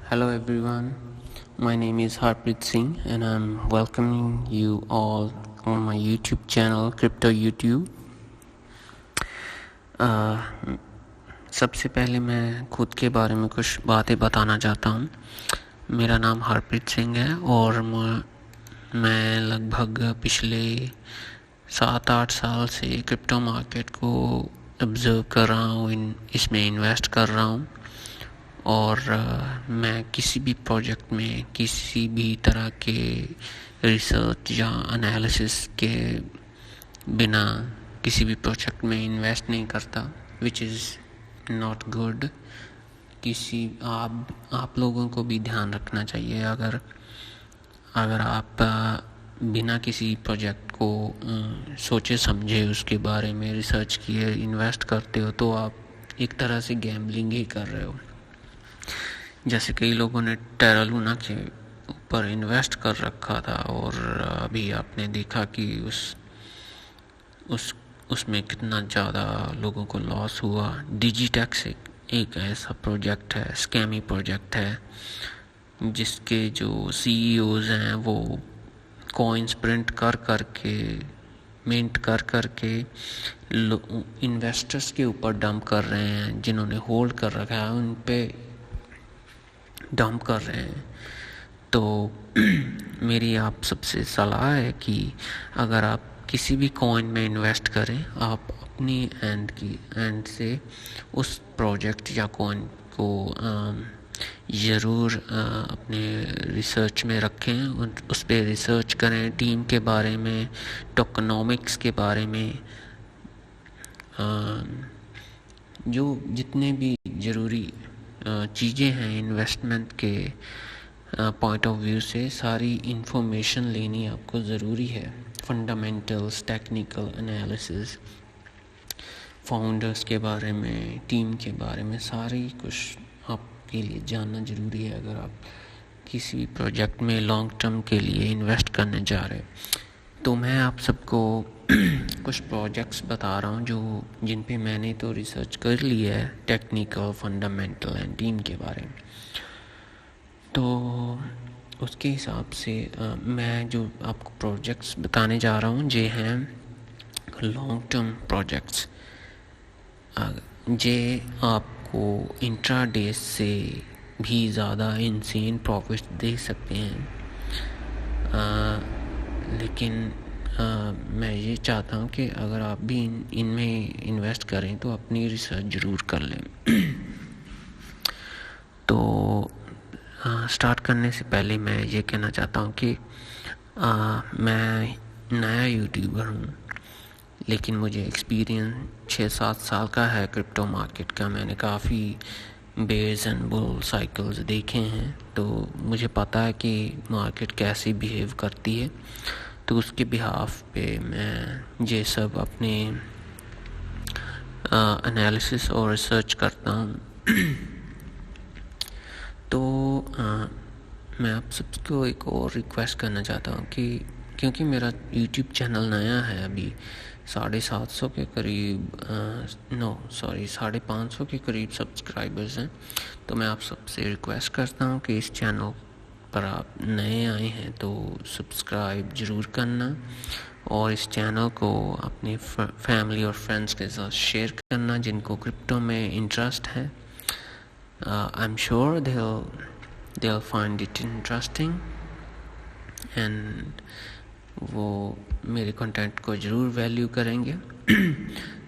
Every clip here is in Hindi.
Hello everyone, my name is Harpreet Singh and I'm welcoming you all on my YouTube channel Crypto YouTube. सबसे पहले मैं खुद के बारे में कुछ बातें बताना चाहता हूँ। मेरा नाम हरप्रीत सिंह है और मैं लगभग पिछले 7-8 साल से क्रिप्टो मार्केट को ऑब्ज़र्व कर रहा हूँ, इसमें इन्वेस्ट कर रहा हूँ और मैं किसी भी प्रोजेक्ट में किसी भी तरह के रिसर्च या एनालिसिस के बिना किसी भी प्रोजेक्ट में इन्वेस्ट नहीं करता, विच इज़ नॉट गुड। आप लोगों को भी ध्यान रखना चाहिए। अगर आप बिना किसी प्रोजेक्ट को सोचे समझे उसके बारे में रिसर्च किए इन्वेस्ट करते हो तो आप एक तरह से गैम्बलिंग ही कर रहे हो। जैसे कई लोगों ने टेरा लूना के ऊपर इन्वेस्ट कर रखा था और अभी आपने देखा कि उसमें कितना ज़्यादा लोगों को लॉस हुआ। डिजिटेक्स एक ऐसा प्रोजेक्ट है, स्कैमी प्रोजेक्ट है, जिसके जो सीईओज़ हैं वो कॉइन्स प्रिंट कर के मिंट कर के इन्वेस्टर्स के ऊपर डंप कर रहे हैं। जिन्होंने होल्ड कर रखा है उन पे डंप कर रहे हैं। तो मेरी आप सबसे सलाह है कि अगर आप किसी भी कॉइन में इन्वेस्ट करें, आप अपनी एंड से उस प्रोजेक्ट या कॉइन को ज़रूर अपने रिसर्च में रखें, उस पर रिसर्च करें, टीम के बारे में, टोकनॉमिक्स के बारे में, जो जितने भी ज़रूरी चीज़ें हैं इन्वेस्टमेंट के पॉइंट ऑफ व्यू से, सारी इन्फॉर्मेशन लेनी आपको ज़रूरी है। फंडामेंटल्स, टेक्निकल एनालिसिस, फाउंडर्स के बारे में, टीम के बारे में, सारी कुछ आपके लिए जानना ज़रूरी है अगर आप किसी भी प्रोजेक्ट में लॉन्ग टर्म के लिए इन्वेस्ट करने जा रहे हैं। तो मैं आप सबको कुछ प्रोजेक्ट्स बता रहा हूँ जिन पे मैंने तो रिसर्च कर लिया है, टेक्निकल, फंडामेंटल एंड टीम के बारे में। तो उसके हिसाब से मैं जो आपको प्रोजेक्ट्स बताने जा रहा हूँ ये हैं लॉन्ग टर्म प्रोजेक्ट्स। ये आपको इंट्राडे से भी ज़्यादा इनसेन प्रॉफिट दे सकते हैं, लेकिन मैं ये चाहता हूँ कि अगर आप भी इनमें इन्वेस्ट करें तो अपनी रिसर्च ज़रूर कर लें। तो स्टार्ट करने से पहले मैं ये कहना चाहता हूँ कि मैं नया यूट्यूबर हूँ, लेकिन मुझे एक्सपीरियंस 6-7 साल का है क्रिप्टो मार्केट का। मैंने काफ़ी बेयर्स एंड बुल साइकिल्स देखे हैं, तो मुझे पता है कि मार्केट कैसे बिहेव करती है। तो उसके बिहाफ पे मैं ये सब अपने एनालिसिस और रिसर्च करता हूँ। तो मैं आप सबको एक और रिक्वेस्ट करना चाहता हूँ कि क्योंकि मेरा YouTube चैनल नया है, अभी 750 के करीब 550 के करीब सब्सक्राइबर्स हैं, तो मैं आप सबसे रिक्वेस्ट करता हूँ कि इस चैनल पर आप नए आए हैं तो सब्सक्राइब ज़रूर करना और इस चैनल को अपनी फैमिली और फ्रेंड्स के साथ शेयर करना जिनको क्रिप्टो में इंटरेस्ट है। I'm sure they'll find it interesting and वो मेरे कंटेंट को ज़रूर वैल्यू करेंगे।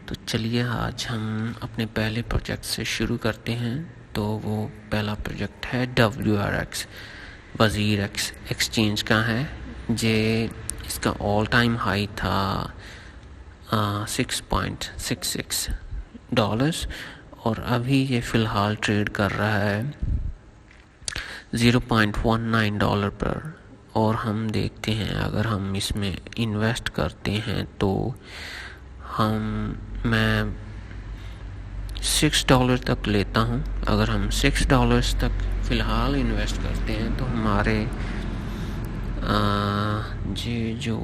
तो चलिए आज हम अपने पहले प्रोजेक्ट से शुरू करते हैं। तो वो पहला प्रोजेक्ट है WRX, WazirX एक्सचेंज का है। इसका ऑल टाइम हाई था $6.66 और अभी ये फ़िलहाल ट्रेड कर रहा है $0.19 पर। और हम देखते हैं अगर हम इसमें इन्वेस्ट करते हैं तो मैं $6 तक लेता हूँ। अगर हम $6 तक फ़िलहाल इन्वेस्ट करते हैं तो हमारे जो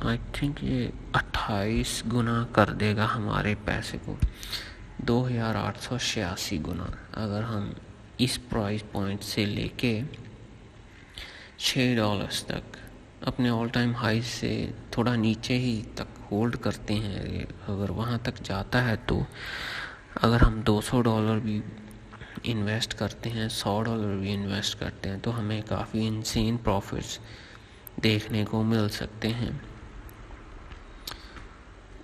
आई थिंक ये 28 गुना कर देगा हमारे पैसे को, 2886 गुना। अगर हम इस प्राइस पॉइंट से लेके $6 तक अपने ऑल टाइम हाई से थोड़ा नीचे ही तक होल्ड करते हैं। अगर वहाँ तक जाता है तो अगर हम $200 भी इन्वेस्ट करते हैं, $100 भी इन्वेस्ट करते हैं, तो हमें काफ़ी इंसेन प्रॉफिट्स देखने को मिल सकते हैं।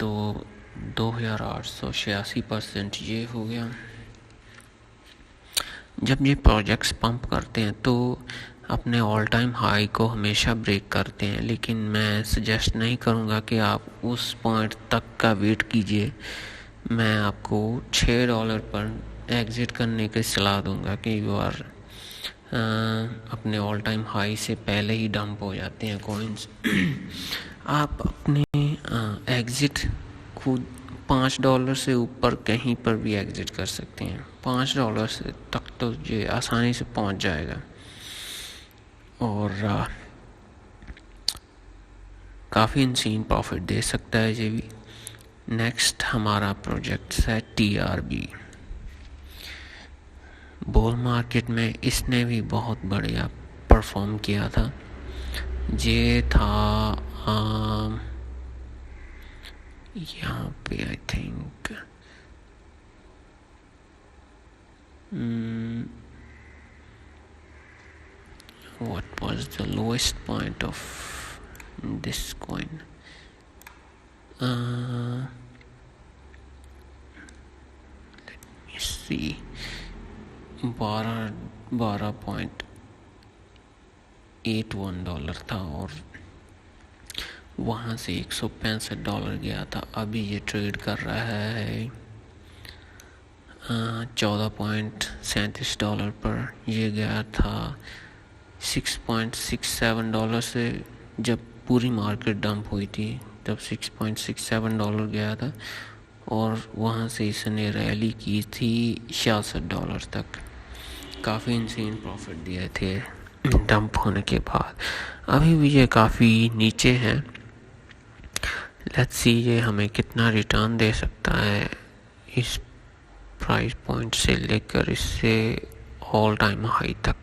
तो 2886% ये हो गया। जब ये प्रोजेक्ट्स पंप करते हैं तो अपने ऑल टाइम हाई को हमेशा ब्रेक करते हैं, लेकिन मैं सजेस्ट नहीं करूँगा कि आप उस पॉइंट तक का वेट कीजिए। मैं आपको $6 पर एग्ज़िट करने की सलाह दूंगा कि यू आर अपने ऑल टाइम हाई से पहले ही डंप हो जाते हैं कॉइन्स। आप अपने एग्ज़िट खुद $5 से ऊपर कहीं पर भी एग्ज़िट कर सकते हैं। $5 से तक तो ये आसानी से पहुंच जाएगा और काफ़ी इंसीन प्रॉफिट दे सकता है ये भी। नेक्स्ट हमारा प्रोजेक्ट है TRB। बुल मार्केट में इसने भी बहुत बढ़िया परफॉर्म किया था। ये था यहाँ पे I think what was the lowest point of this coin? Let me see, 12.81 था और वहाँ से $165 गया था। अभी ये ट्रेड कर रहा है $14.37 पर। ये गया था $6.67 से। जब पूरी मार्केट डंप हुई थी तब $6.67 गया था और वहाँ से इसने रैली की थी $66 तक। काफ़ी इंसेन प्रॉफिट दिए थे डंप होने के बाद। अभी भी ये काफ़ी नीचे है। लेट्स सी ये हमें कितना रिटर्न दे सकता है इस प्राइस पॉइंट से लेकर इससे ऑल टाइम हाई तक।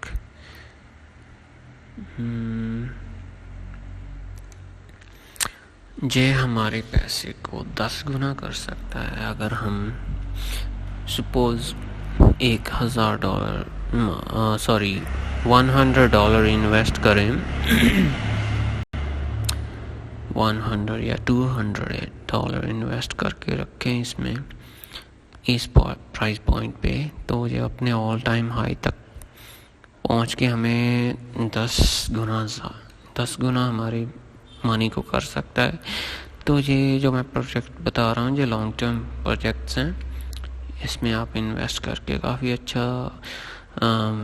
ये हमारे पैसे को 10 गुना कर सकता है अगर हम सपोज $100 इन्वेस्ट करें 100 या $200 इन्वेस्ट करके रखें इसमें इस प्राइस पॉइंट पे, तो ये अपने ऑल टाइम हाई तक पहुंच के हमें 10 गुना हमारी मनी को कर सकता है। तो ये जो मैं प्रोजेक्ट बता रहा हूँ ये लॉन्ग टर्म प्रोजेक्ट्स हैं। इसमें आप इन्वेस्ट करके काफ़ी अच्छा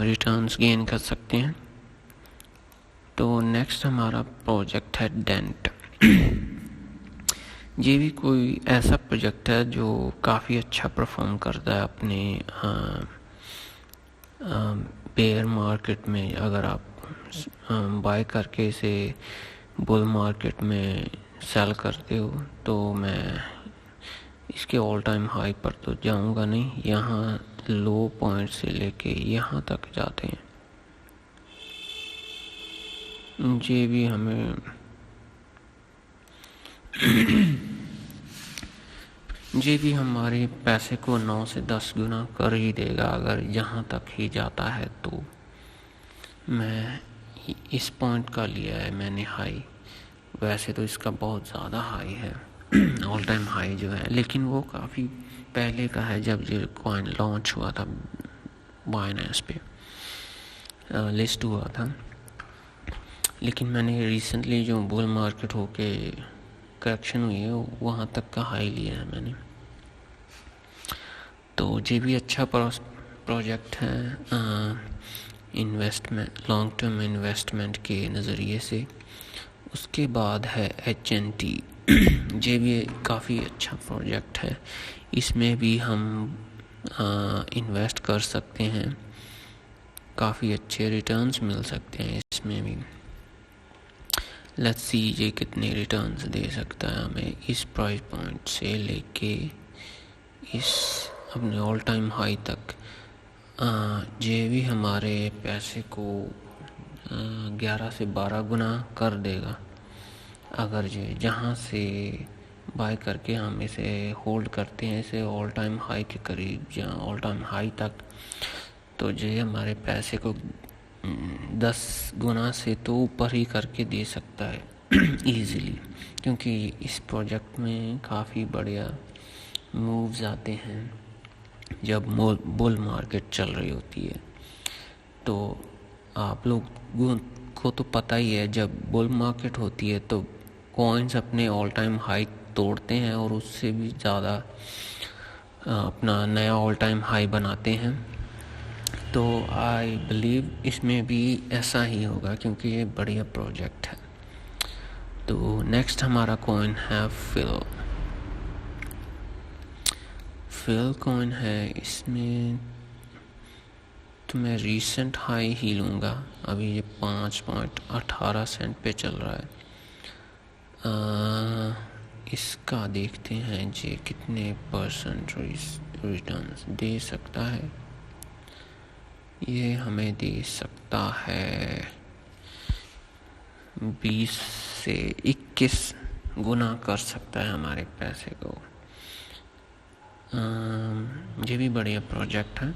रिटर्न्स गेन कर सकते हैं। तो नेक्स्ट हमारा प्रोजेक्ट है डेंट। ये भी कोई ऐसा प्रोजेक्ट है जो काफ़ी अच्छा परफॉर्म करता है अपने बेयर मार्केट में। अगर आप बाय करके इसे बुल मार्केट में सेल करते हो तो मैं इसके ऑल टाइम हाई पर तो जाऊंगा नहीं, यहाँ लो पॉइंट से लेके यहाँ तक जाते हैं। ये भी हमें ये भी हमारे पैसे को 9 से 10 गुना कर ही देगा अगर यहाँ तक ही जाता है। तो मैं इस पॉइंट का लिया है मैंने हाई। वैसे तो इसका बहुत ज़्यादा हाई है ऑल टाइम हाई जो है, लेकिन वो काफ़ी पहले का है जब ये कॉइन लॉन्च हुआ था, बाइनेंस पे लिस्ट हुआ था। लेकिन मैंने रिसेंटली जो बुल मार्केट होके करेक्शन हुई है वहाँ तक का हाई लिया है मैंने। तो ये भी अच्छा प्रोजेक्ट है इन्वेस्टमेंट, लॉन्ग टर्म इन्वेस्टमेंट के नज़रिए से। उसके बाद है HNT। ये भी काफ़ी अच्छा प्रोजेक्ट है। इसमें भी हम इन्वेस्ट कर सकते हैं, काफ़ी अच्छे रिटर्न्स मिल सकते हैं इसमें भी। लेट्स सी ये कितने रिटर्न्स दे सकता है हमें इस प्राइस पॉइंट से लेके इस अपने ऑल टाइम हाई तक। ये भी हमारे पैसे को 11 से 12 गुना कर देगा अगर ये जहाँ से बाय करके हम इसे होल्ड करते हैं इसे ऑल टाइम हाई के करीब या ऑल टाइम हाई तक, तो ये हमारे पैसे को 10 गुना से तो ऊपर ही करके दे सकता है ईज़िली, क्योंकि इस प्रोजेक्ट में काफ़ी बढ़िया मूव्स आते हैं जब बुल मार्केट चल रही होती है। तो आप लोगों को तो पता ही है, जब बुल मार्केट होती है तो कॉइन्स अपने ऑल टाइम हाई तोड़ते हैं और उससे भी ज़्यादा अपना नया ऑल टाइम हाई बनाते हैं। तो आई बिलीव इसमें भी ऐसा ही होगा क्योंकि ये बढ़िया प्रोजेक्ट है। तो नेक्स्ट हमारा कॉइन है फिल कॉइन है। इसमें तो मैं रीसेंट हाई ही लूँगा, अभी ये 5.18 सेंट पे चल रहा है। इसका देखते हैं ये कितने परसेंट रिटर्न्स दे सकता है। ये हमें दे सकता है 20 से 21 गुना कर सकता है हमारे पैसे को। ये भी बढ़िया प्रोजेक्ट है।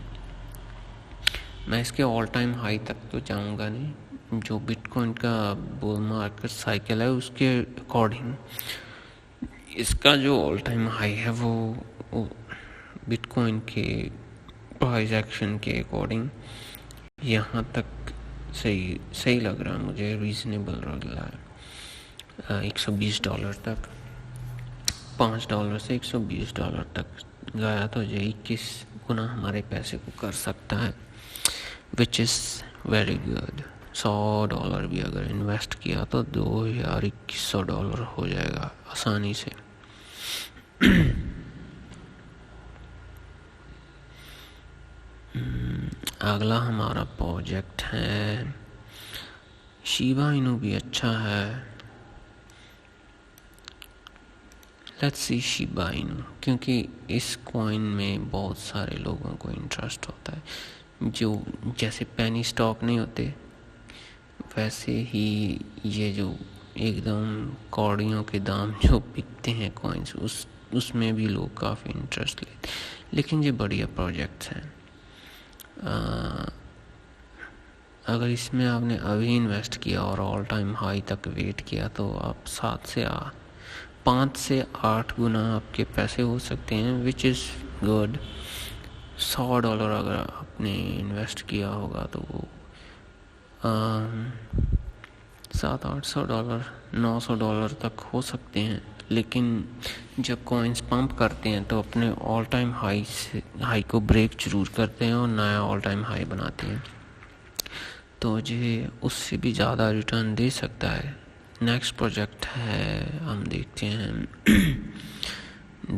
मैं इसके ऑल टाइम हाई तक तो जाऊंगा नहीं, जो बिटकॉइन का बुल मार्केट साइकिल है उसके अकॉर्डिंग इसका जो ऑल टाइम हाई है वो बिटकॉइन के प्राइस एक्शन के अकॉर्डिंग यहाँ तक सही लग रहा है मुझे, रीज़नेबल लग रहा है। $120 तक, $5 से $120 तक गया तो ये 21 गुना हमारे पैसे को कर सकता है, विच इज़ वेरी गुड। $100 भी अगर इन्वेस्ट किया तो $2100 हो जाएगा आसानी से। अगला हमारा प्रोजेक्ट है शिबा इनू, भी अच्छा है। लेट्स सी शिबा इनू, क्योंकि इस कॉइन में बहुत सारे लोगों को इंटरेस्ट होता है। जो जैसे पेनी स्टॉक नहीं होते वैसे ही ये जो एकदम कौड़ियों के दाम जो बिकते हैं कॉइन्स, उसमें भी लोग काफ़ी इंटरेस्ट लेते, लेकिन ये बढ़िया प्रोजेक्ट्स हैं। अगर इसमें आपने अभी इन्वेस्ट किया और ऑल टाइम हाई तक वेट किया तो आप 5 से 8 गुना आपके पैसे हो सकते हैं, विच इज़ गुड। $100 अगर आपने इन्वेस्ट किया होगा तो वो $700-800 $900 तक हो सकते हैं। लेकिन जब कॉइन्स पंप करते हैं तो अपने ऑल टाइम हाई को ब्रेक जरूर करते हैं और नया ऑल टाइम हाई बनाते हैं, तो ये उससे भी ज़्यादा रिटर्न दे सकता है। नेक्स्ट प्रोजेक्ट है, हम देखते हैं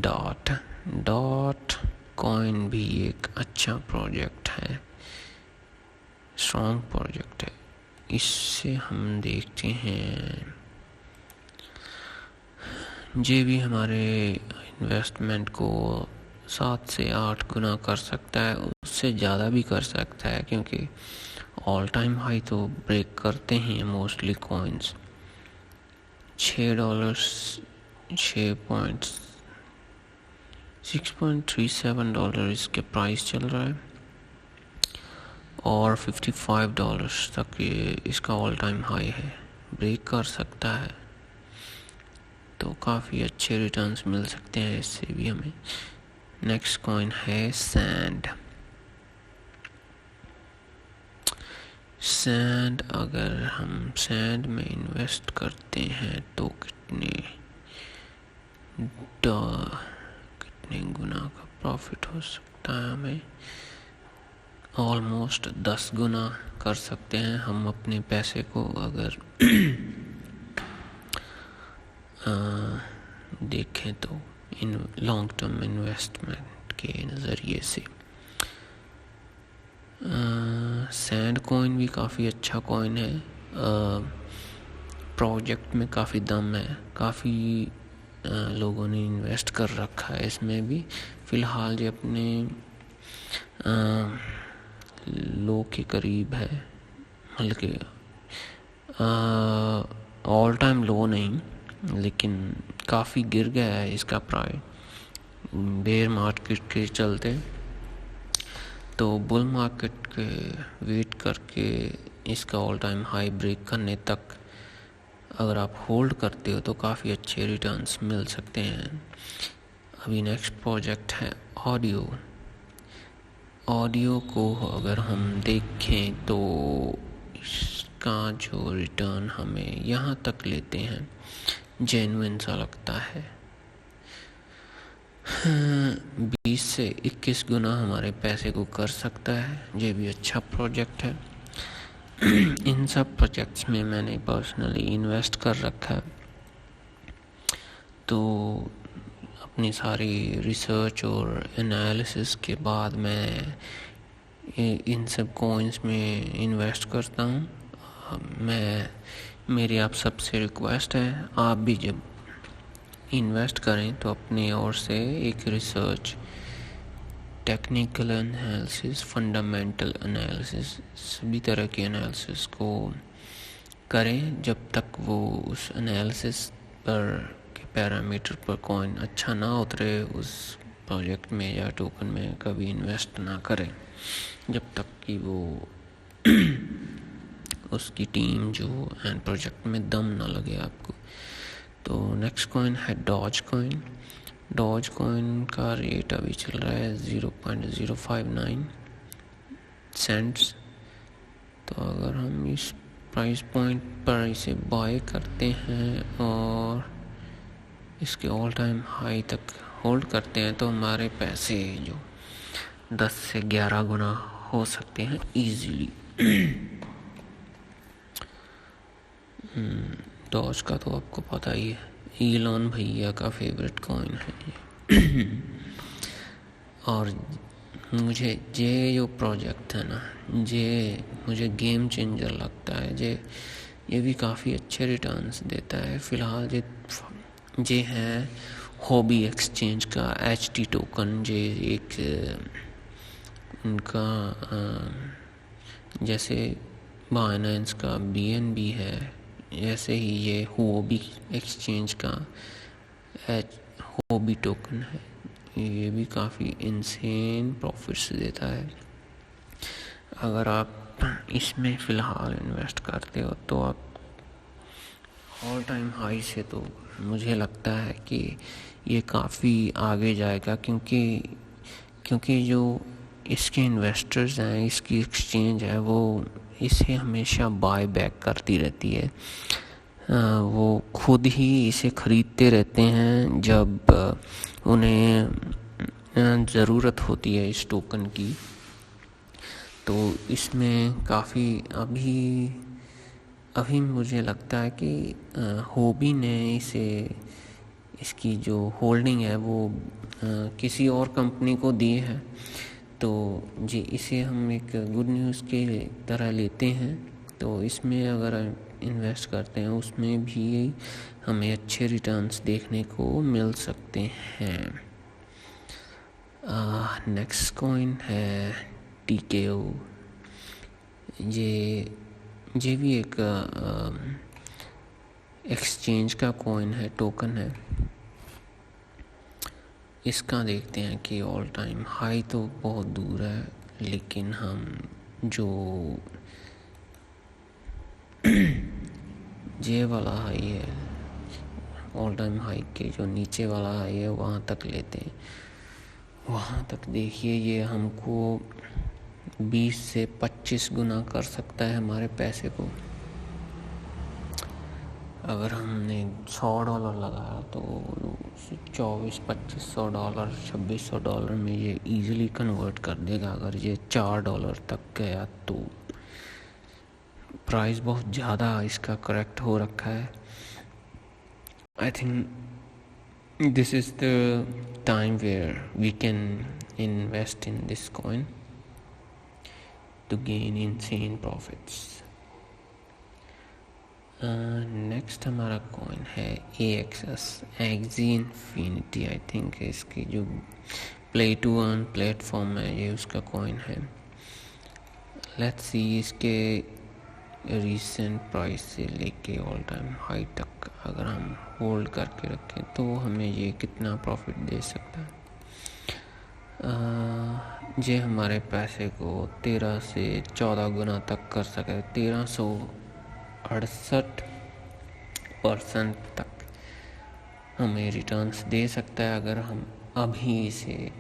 डॉट कॉइन भी एक अच्छा प्रोजेक्ट है, स्ट्रॉन्ग प्रोजेक्ट है। इससे हम देखते हैं ये भी हमारे इन्वेस्टमेंट को 7 से 8 गुना कर सकता है, उससे ज़्यादा भी कर सकता है, क्योंकि ऑल टाइम हाई तो ब्रेक करते हैं मोस्टली कॉइन्स। $6.37 इसके प्राइस चल रहा है और $55 तक ये इसका ऑल टाइम हाई है, ब्रेक कर सकता है, तो काफ़ी अच्छे रिटर्न्स मिल सकते हैं इससे भी हमें। नेक्स्ट कॉइन है सैंड। अगर हम सैंड में इन्वेस्ट करते हैं तो कितने गुना का प्रॉफिट हो सकता है हमें? ऑलमोस्ट 10 गुना कर सकते हैं हम अपने पैसे को, अगर देखें तो इन लॉन्ग टर्म इन्वेस्टमेंट के नज़रिए से। सैंड कॉइन भी काफ़ी अच्छा कॉइन है। प्रोजेक्ट में काफ़ी दम है, काफ़ी लोगों ने इन्वेस्ट कर रखा है इसमें भी। फ़िलहाल ये अपने लो के करीब है, बल्कि ऑल टाइम लो नहीं, लेकिन काफ़ी गिर गया है इसका प्राइस बेयर मार्केट के चलते। तो बुल मार्केट के वेट करके इसका ऑल टाइम हाई ब्रेक करने तक अगर आप होल्ड करते हो तो काफ़ी अच्छे रिटर्न्स मिल सकते हैं। अभी नेक्स्ट प्रोजेक्ट है ऑडियो। ऑडियो को अगर हम देखें तो इसका जो रिटर्न हमें यहाँ तक लेते हैं जेन्युइन सा लगता है। 20 से 21 गुना हमारे पैसे को कर सकता है। ये भी अच्छा प्रोजेक्ट है। इन सब प्रोजेक्ट्स में मैंने पर्सनली इन्वेस्ट कर रखा है। तो अपनी सारी रिसर्च और एनालिसिस के बाद मैं इन सब कॉइन्स में इन्वेस्ट करता हूँ। मेरी आप सबसे रिक्वेस्ट है, आप भी जब इन्वेस्ट करें तो अपनी ओर से एक research, technical analysis, fundamental analysis, सभी तरह के एनालिसिस को करें जब तक वो उस एनालिसिस पर के पैरामीटर पर कॉइन अच्छा ना उतरे उस प्रोजेक्ट में या टोकन में कभी इन्वेस्ट ना करें, जब तक कि वो उसकी टीम जो एंड प्रोजेक्ट में दम ना लगे आपको। तो नेक्स्ट कॉइन है डॉज कॉइन। डॉज कॉइन का रेट अभी चल रहा है 0.059 सेंट्स। तो अगर हम इस प्राइस पॉइंट पर इसे बाय करते हैं और इसके ऑल टाइम हाई तक होल्ड करते हैं तो हमारे पैसे जो 10 से 11 गुना हो सकते हैं ईजीली। डॉज का तो आपको पता ही है, इलॉन भैया का फेवरेट कॉइन है। और मुझे ये जो प्रोजेक्ट है ना, ये मुझे गेम चेंजर लगता है। ये भी काफ़ी अच्छे रिटर्न्स देता है। फ़िलहाल ये है हॉबी एक्सचेंज का HT टोकन। ये एक उनका जैसे बाइनेंस का BNB है, ऐसे ही ये हॉबी एक्सचेंज का हॉबी टोकन है। ये भी काफ़ी इंसेन प्रॉफिट्स देता है। अगर आप इसमें फ़िलहाल इन्वेस्ट करते हो तो आप ऑल टाइम हाई से तो मुझे लगता है कि ये काफ़ी आगे जाएगा, क्योंकि जो इसके इन्वेस्टर्स हैं, इसकी एक्सचेंज है, वो इसे हमेशा बाय बैक करती रहती है। वो खुद ही इसे ख़रीदते रहते हैं जब उन्हें ज़रूरत होती है इस टोकन की। तो इसमें काफ़ी अभी मुझे लगता है कि हॉबी ने इसकी जो होल्डिंग है वो किसी और कंपनी को दी है। तो जी इसे हम एक गुड न्यूज़ के तरह लेते हैं। तो इसमें अगर इन्वेस्ट करते हैं उसमें भी हमें अच्छे रिटर्न्स देखने को मिल सकते हैं। नेक्स्ट कॉइन है TKO। ये भी एक एक्सचेंज का कॉइन है, टोकन है। इसका देखते हैं कि ऑल टाइम हाई तो बहुत दूर है, लेकिन हम जो ये वाला हाई है, ऑल टाइम हाई के जो नीचे वाला हाई है वहाँ तक लेते हैं। वहाँ तक देखिए, ये हमको 20 से 25 गुना कर सकता है हमारे पैसे को। अगर हमने $100 लगाया तो $2400-2500 $2600 में ये इजीली कन्वर्ट कर देगा। अगर ये $4 तक गया तो प्राइस बहुत ज़्यादा इसका करेक्ट हो रखा है। I think this is the time where we can invest in this coin to gain insane profits. Next हमारा कॉइन है AXS, Axie Infinity। I think इसकी जो प्ले टू अर्न प्लेटफॉर्म है ये उसका कॉइन है। लेट्स सी इसके रीसेंट प्राइस से लेके ऑल टाइम हाई तक अगर हम होल्ड करके रखें तो हमें ये कितना प्रॉफिट दे सकता है। ये हमारे पैसे को 13 से 14 गुना तक कर सके, 1368% तक हमें रिटर्न्स दे सकता है अगर हम अभी इसे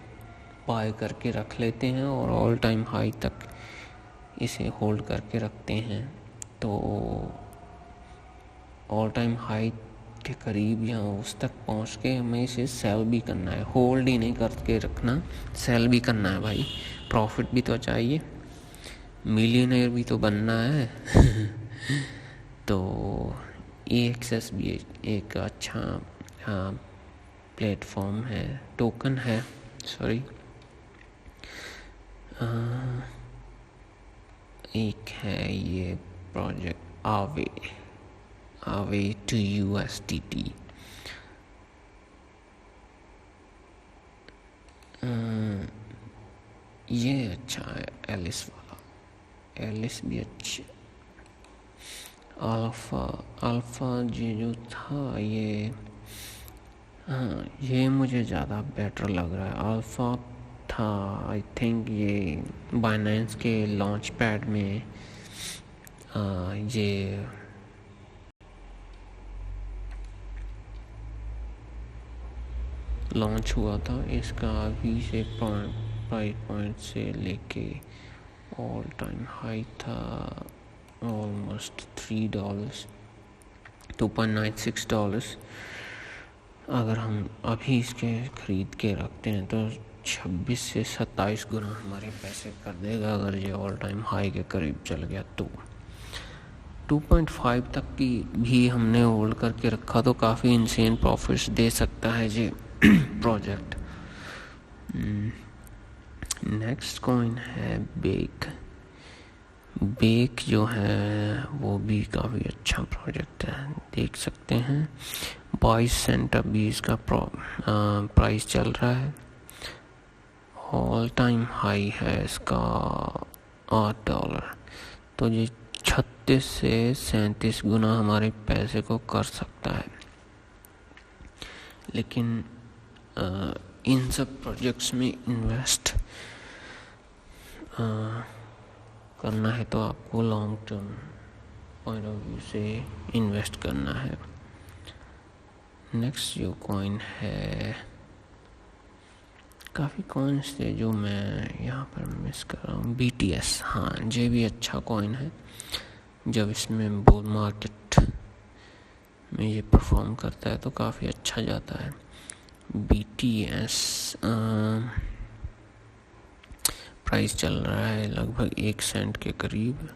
बाय करके रख लेते हैं और ऑल टाइम हाई तक इसे होल्ड करके रखते हैं। तो ऑल टाइम हाई के करीब या उस तक पहुंच के हमें इसे सेल भी करना है, होल्ड ही नहीं करके रखना, सेल भी करना है भाई। प्रॉफिट भी तो चाहिए, मिलियनेयर भी तो बनना है। तो AXS भी एक अच्छा प्लेटफॉर्म है, टोकन है, सॉरी। एक है ये प्रोजेक्ट आवे टू USDT। ये अच्छा है, एलिस वाला, एलिस भी अच्छा। अल्फा ये जो था ये, हाँ ये मुझे ज़्यादा बेटर लग रहा है। अल्फा था आई थिंक ये बाइनेंस के लॉन्च पैड में ये लॉन्च हुआ था। इसका अभी से प्राइस पॉइंट से लेके ऑल टाइम हाई था ऑलमोस्ट $3, $2.96। अगर हम अभी इसके ख़रीद के रखते हैं तो 26 से 27 गुना हमारे पैसे कर देगा। अगर ये ऑल टाइम हाई के करीब चल गया तो 2.5 तक की भी हमने होल्ड करके रखा तो काफ़ी इंसेन प्रॉफिट्स दे सकता है ये प्रोजेक्ट। नेक्स्ट कॉइन है बेक जो है वो भी काफ़ी अच्छा प्रोजेक्ट है, देख सकते हैं। 22 सेंट अभी इसका प्राइस चल रहा है। ऑल टाइम हाई है इसका $8। तो ये 36 से 37 गुना हमारे पैसे को कर सकता है। लेकिन इन सब प्रोजेक्ट्स में इन्वेस्ट करना है तो आपको long term point of view से इन्वेस्ट करना है। नेक्स्ट जो कॉइन है, काफ़ी कॉइन्स थे जो मैं यहाँ पर मिस कर रहा हूँ। BTS, हाँ ये भी अच्छा कॉइन है। जब इसमें बुल मार्केट में ये परफॉर्म करता है तो काफ़ी अच्छा जाता है। BTS प्राइस चल रहा है लगभग 1 सेंट के करीब।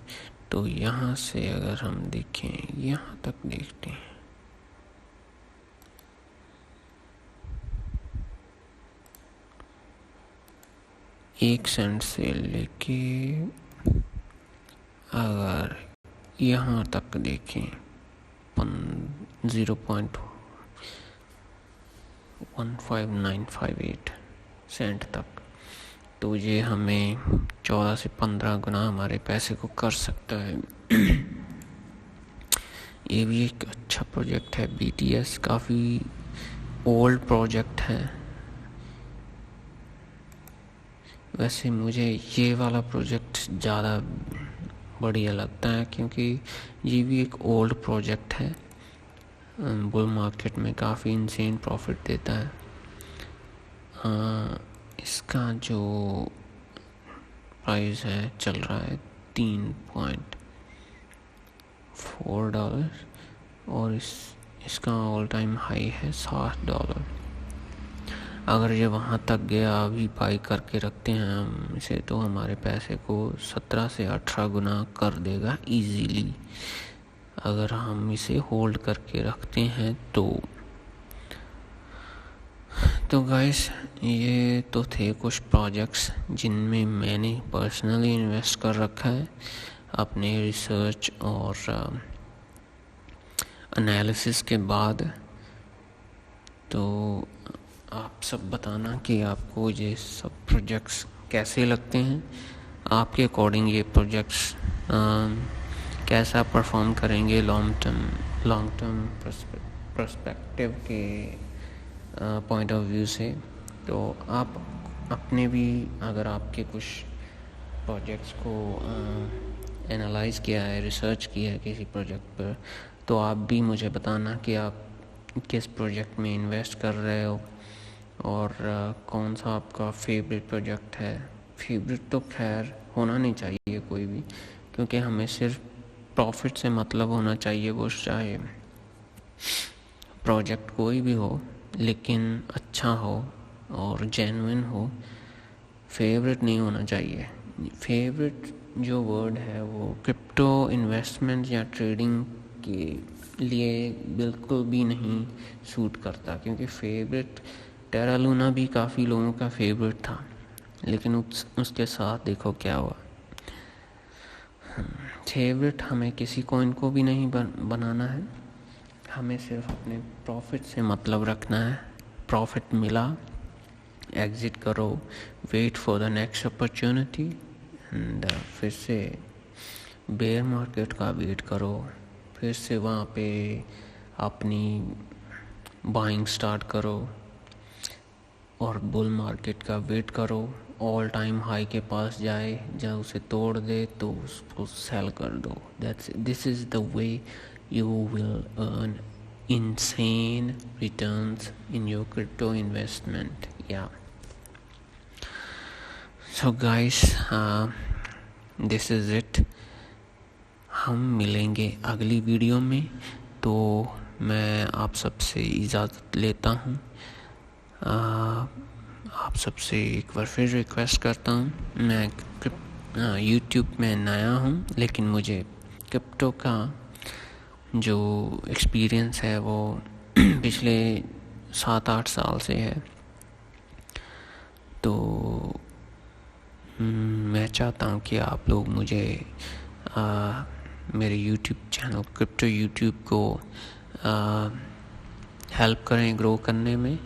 तो यहाँ से अगर हम देखें, यहाँ तक देखते हैं, एक सेंट से लेके अगर यहाँ तक देखें 0.15958 सेंट तक, तो ये हमें 14 से 15 गुना हमारे पैसे को कर सकता है। ये भी एक अच्छा प्रोजेक्ट है। BTS काफ़ी ओल्ड प्रोजेक्ट है। वैसे मुझे ये वाला प्रोजेक्ट ज़्यादा बढ़िया लगता है क्योंकि ये भी एक ओल्ड प्रोजेक्ट है। बुल मार्केट में काफ़ी इंसेन प्रॉफिट देता है। इसका जो प्राइस है चल रहा है $3.4 और इसका ऑल टाइम हाई है $60। अगर ये वहाँ तक गया, अभी बाई करके रखते हैं हम इसे, तो हमारे पैसे को 17 से 18 गुना कर देगा इजीली, अगर हम इसे होल्ड करके रखते हैं तो गाइस ये तो थे कुछ प्रोजेक्ट्स जिनमें मैंने पर्सनली इन्वेस्ट कर रखा है अपने रिसर्च और एनालिसिस के बाद। तो आप सब बताना कि आपको ये सब प्रोजेक्ट्स कैसे लगते हैं। आपके अकॉर्डिंग ये प्रोजेक्ट्स कैसा परफॉर्म करेंगे लॉन्ग टर्म पर्सपेक्टिव के पॉइंट ऑफ व्यू से। तो आप अपने भी अगर आपके कुछ प्रोजेक्ट्स को एनालाइज़ किया है, रिसर्च किया है किसी प्रोजेक्ट पर, तो आप भी मुझे बताना कि आप किस प्रोजेक्ट में इन्वेस्ट कर रहे हो और कौन सा आपका फेवरेट प्रोजेक्ट है। फेवरेट तो खैर होना नहीं चाहिए कोई भी, क्योंकि हमें सिर्फ प्रॉफिट से मतलब होना चाहिए, वो चाहे प्रोजेक्ट कोई भी हो लेकिन अच्छा हो और जेन्युइन हो। फेवरेट नहीं होना चाहिए। फेवरेट जो वर्ड है वो क्रिप्टो इन्वेस्टमेंट या ट्रेडिंग के लिए बिल्कुल भी नहीं सूट करता, क्योंकि फेवरेट टेरा लूना भी काफ़ी लोगों का फेवरेट था, लेकिन उसके साथ देखो क्या हुआ। फेवरेट हमें किसी कॉइन को भी नहीं बनाना है, हमें सिर्फ अपने प्रॉफिट से मतलब रखना है। प्रॉफिट मिला, एग्ज़िट करो, wait for the next opportunity एंड फिर से बेयर मार्केट का वेट करो, फिर से वहाँ पे अपनी बाइंग स्टार्ट करो और बुल मार्केट का वेट करो, ऑल टाइम हाई के पास जाए, जब उसे तोड़ दे तो उसको सेल कर दो। This is the way you will earn insane returns in your crypto investment. Yeah, so guys, this is it. हम मिलेंगे अगली वीडियो में, तो मैं आप सबसे इजाज़त लेता हूँ। आप सबसे एक बार फिर रिक्वेस्ट करता हूँ, मैं यूट्यूब में नया हूँ, लेकिन मुझे क्रिप्टो का जो एक्सपीरियंस है वो पिछले 7-8 साल से है। तो मैं चाहता हूँ कि आप लोग मुझे मेरे यूट्यूब चैनल क्रिप्टो यूट्यूब को हेल्प करें ग्रो करने में।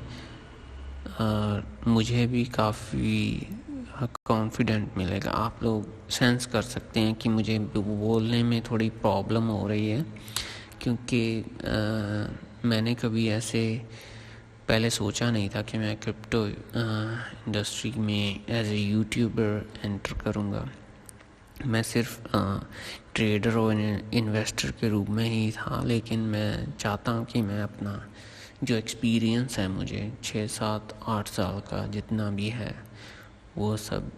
मुझे भी काफ़ी कॉन्फिडेंट मिलेगा। आप लोग सेंस कर सकते हैं कि मुझे बोलने में थोड़ी प्रॉब्लम हो रही है, क्योंकि मैंने कभी ऐसे पहले सोचा नहीं था कि मैं क्रिप्टो इंडस्ट्री में एज ए यूट्यूबर एंटर करूँगा। मैं सिर्फ ट्रेडर और इन्वेस्टर के रूप में ही था, लेकिन मैं चाहता हूँ कि मैं अपना जो एक्सपीरियंस है मुझे 6-7-8 साल का जितना भी है, वो सब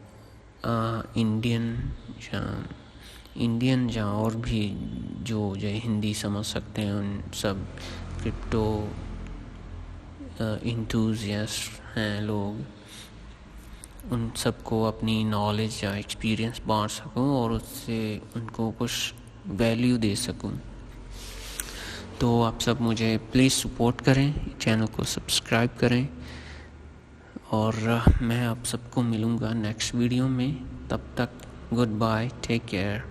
इंडियन या और भी जो हिंदी समझ सकते हैं उन सब क्रिप्टो इंथुजियास्ट हैं लोग, उन सबको अपनी नॉलेज या एक्सपीरियंस बांट सकूं और उससे उनको कुछ वैल्यू दे सकूं। तो आप सब मुझे प्लीज़ सपोर्ट करें, चैनल को सब्सक्राइब करें, और मैं आप सबको मिलूँगा नेक्स्ट वीडियो में। तब तक गुड बाय, टेक केयर।